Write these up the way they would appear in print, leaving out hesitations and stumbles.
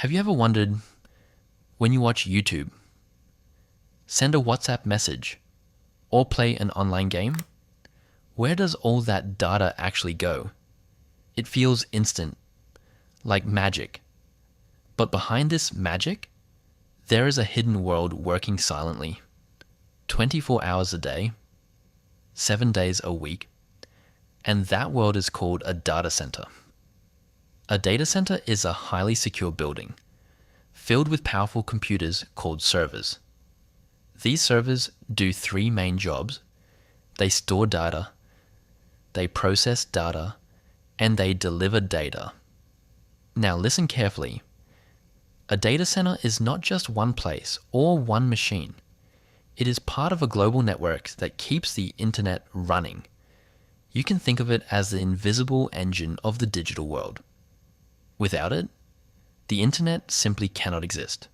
Have you ever wondered, when you watch YouTube, send a WhatsApp message, or play an online game, where does all that data actually go? It feels instant, like magic. But behind this magic, there is a hidden world working silently, 24 hours a day, 7 days a week, and that world is called a data center. A data center is a highly secure building, filled with powerful computers called servers. These servers do three main jobs. They store data, they process data, and they deliver data. Now listen carefully. A data center is not just one place or one machine. It is part of a global network that keeps the internet running. You can think of it as the invisible engine of the digital world. Without it, the internet simply cannot exist.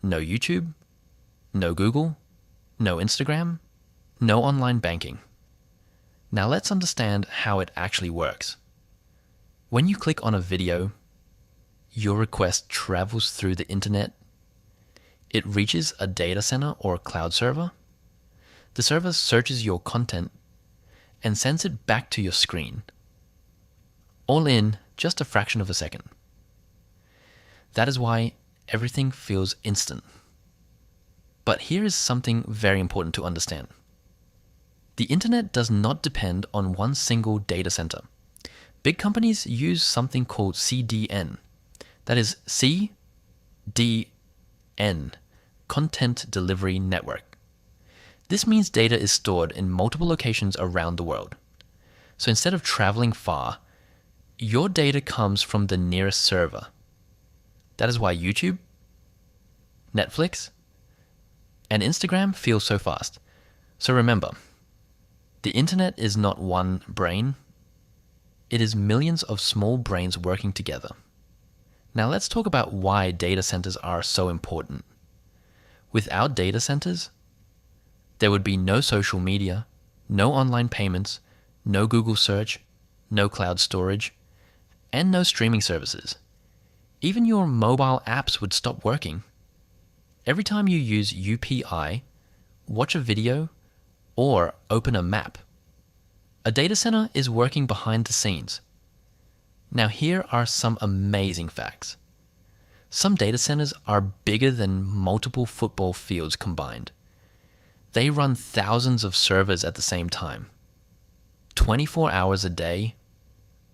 No YouTube, no Google, no Instagram, no online banking. Now let's understand how it actually works. When you click on a video, your request travels through the internet. It reaches a data center or a cloud server. The server searches your content and sends it back to your screen, all in just a fraction of a second. That is why everything feels instant. But here is something very important to understand. The internet does not depend on one single data center. Big companies use something called CDN. That is CDN, Content Delivery Network. This means data is stored in multiple locations around the world. So instead of traveling far, your data comes from the nearest server. That is why YouTube, Netflix, and Instagram feel so fast. So remember, the internet is not one brain. It is millions of small brains working together. Now let's talk about why data centers are so important. Without data centers, there would be no social media, no online payments, no Google search, no cloud storage, and no streaming services. Even your mobile apps would stop working. Every time you use UPI, watch a video, or open a map, a data center is working behind the scenes. Now here are some amazing facts. Some data centers are bigger than multiple football fields combined. They run thousands of servers at the same time, 24 hours a day,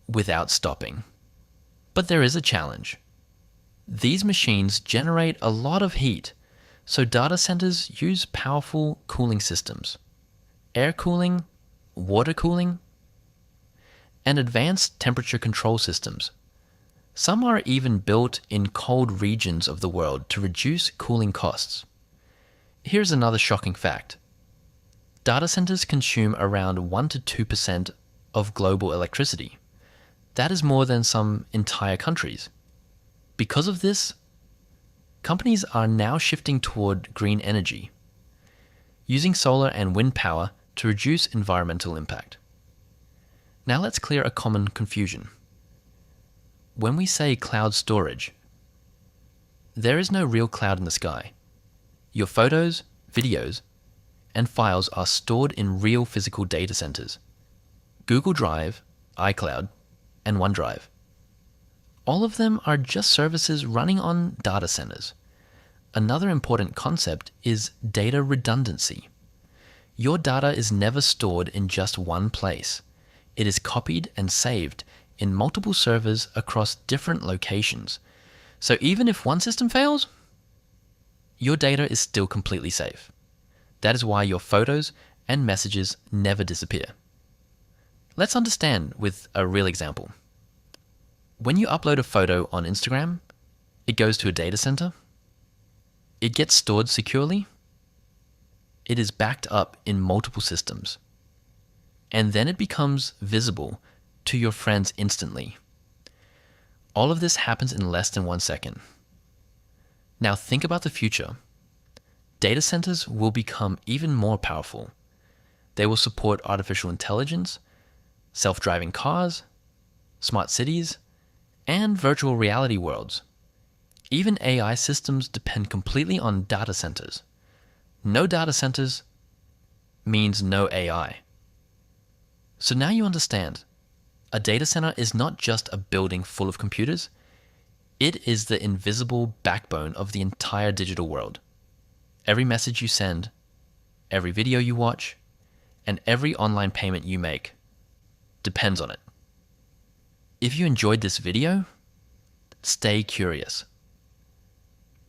without stopping. But there is a challenge. These machines generate a lot of heat, so data centers use powerful cooling systems, air cooling, water cooling, and advanced temperature control systems. Some are even built in cold regions of the world to reduce cooling costs. Here's another shocking fact. Data centers consume around 1 to 2% of global electricity. That is more than some entire countries. Because of this, companies are now shifting toward green energy, using solar and wind power to reduce environmental impact. Now let's clear a common confusion. When we say cloud storage, there is no real cloud in the sky. Your photos, videos, and files are stored in real physical data centers: Google Drive, iCloud, and OneDrive. All of them are just services running on data centers. Another important concept is data redundancy. Your data is never stored in just one place. It is copied and saved in multiple servers across different locations. So even if one system fails, your data is still completely safe. That is why your photos and messages never disappear. Let's understand with a real example. When you upload a photo on Instagram, it goes to a data center. It gets stored securely. It is backed up in multiple systems. And then it becomes visible to your friends instantly. All of this happens in less than 1 second. Now think about the future. Data centers will become even more powerful. They will support artificial intelligence, self-driving cars, smart cities, and virtual reality worlds. Even AI systems depend completely on data centers. No data centers means no AI. So now you understand. A data center is not just a building full of computers. It is the invisible backbone of the entire digital world. Every message you send, every video you watch, and every online payment you make depends on it. If you enjoyed this video, stay curious.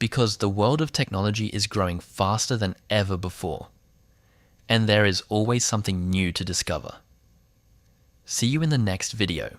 Because the world of technology is growing faster than ever before, and there is always something new to discover. See you in the next video.